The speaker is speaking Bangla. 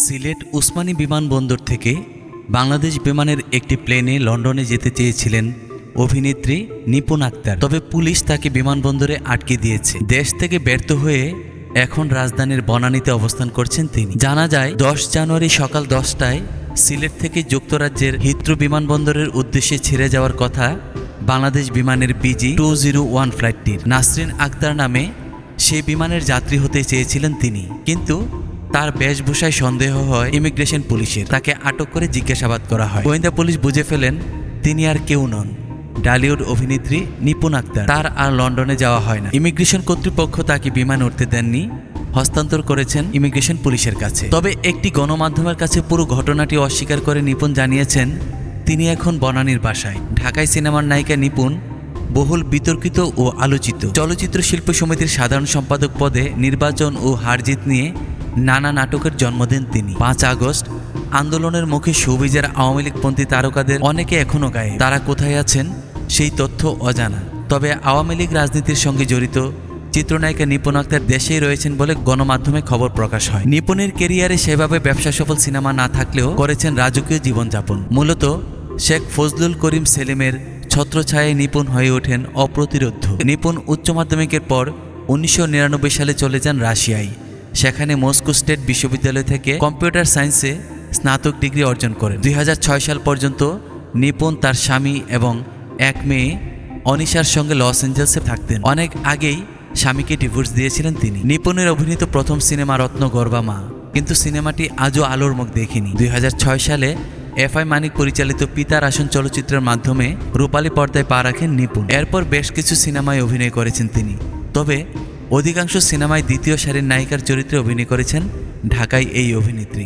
সিলেট উসমানী বিমানবন্দর থেকে বাংলাদেশ বিমানের একটি প্লেনে লন্ডনে যেতে চেয়েছিলেন অভিনেত্রী নিপুণ আক্তার। তবে পুলিশ তাকে বিমানবন্দরে আটকে দিয়েছে। দেশ থেকে ব্যর্থ হয়ে এখন রাজধানীর বনানীতে অবস্থান করছেন তিনি। জানা যায় 10 জানুয়ারি সকাল 10টায় সিলেট থেকে যুক্তরাজ্যের হিথ্রো বিমানবন্দরের উদ্দেশ্যে ছেড়ে যাওয়ার কথা বাংলাদেশ বিমানের BG-201 ফ্লাইটটির। নাসরিন আক্তার নামে সেই বিমানের যাত্রী হতে চেয়েছিলেন তিনি, কিন্তু তার বেশভূষায় সন্দেহ হয় ইমিগ্রেশন পুলিশের। তাকে আটক করে জিজ্ঞাসাবাদ করা হয়। গোয়েন্দা পুলিশ বুঝে ফেলেন তিনি আর কেউ নন, ডালিউড অভিনেত্রী নিপুণ আক্তার। তার আর লন্ডনে যাওয়া হয় না। ইমিগ্রেশন কর্তৃপক্ষ তাকে বিমান উঠতে দেননি, হস্তান্তর করেছেন ইমিগ্রেশন পুলিশের কাছে। তবে একটি গণমাধ্যমের কাছে পুরো ঘটনাটি অস্বীকার করে নিপুণ জানিয়েছেন তিনি এখন বনানীর বাসায়। ঢাকায় সিনেমার নায়িকা নিপুণ বহুল বিতর্কিত ও আলোচিত। চলচ্চিত্র শিল্প সমিতির সাধারণ সম্পাদক পদে নির্বাচন ও হারজিত নিয়ে নানা নাটকের জন্ম দেন তিনি। 5 আগস্ট আন্দোলনের মুখে শোবিজের আওয়ামী লীগপন্থী তারকাদের অনেকে এখনও গায়ে। তারা কোথায় আছেন সেই তথ্য অজানা। তবে আওয়ামী লীগ রাজনীতির সঙ্গে জড়িত চিত্রনায়িকা নিপুণ আক্তার দেশেই রয়েছেন বলে গণমাধ্যমে খবর প্রকাশ হয়। নিপুণের ক্যারিয়ারে সেভাবে ব্যবসা সফল সিনেমা না থাকলেও করেছেন রাজকীয় জীবনযাপন। মূলত শেখ ফজলুল করিম সেলিমের ছত্রছায়ায় নিপুণ হয়ে ওঠেন অপ্রতিরোধ্য। নিপুণ উচ্চ মাধ্যমিকের পর 1999 সালে চলে যান রাশিয়ায়। সেখানে মস্কো স্টেট বিশ্ববিদ্যালয় থেকে কম্পিউটার সায়েন্সে স্নাতক ডিগ্রি অর্জন করেন। 2006 সাল পর্যন্ত নিপুণ তার স্বামী এবং এক মেয়ে অনিশার সঙ্গে লস অ্যাঞ্জেলেসে থাকতেন। অনেক আগেই স্বামীকে ডিভোর্স দিয়েছিলেন তিনি। নিপুণের অভিনীত প্রথম সিনেমা রত্ন গর্বা মা, কিন্তু সিনেমাটি আজও আলোর মুখ দেখেনি। 2006 সালে FI মানিক পরিচালিত পিতার আসন চলচ্চিত্রের মাধ্যমে রূপালী পর্দায় পা রাখেন নিপুণ। এরপর বেশ কিছু সিনেমায় অভিনয় করেছেন তিনি। তবে অধিকাংশ সিনেমায় দ্বিতীয় সারির নায়িকার চরিত্রে অভিনয় করেছেন ঢাকায় এই অভিনেত্রী।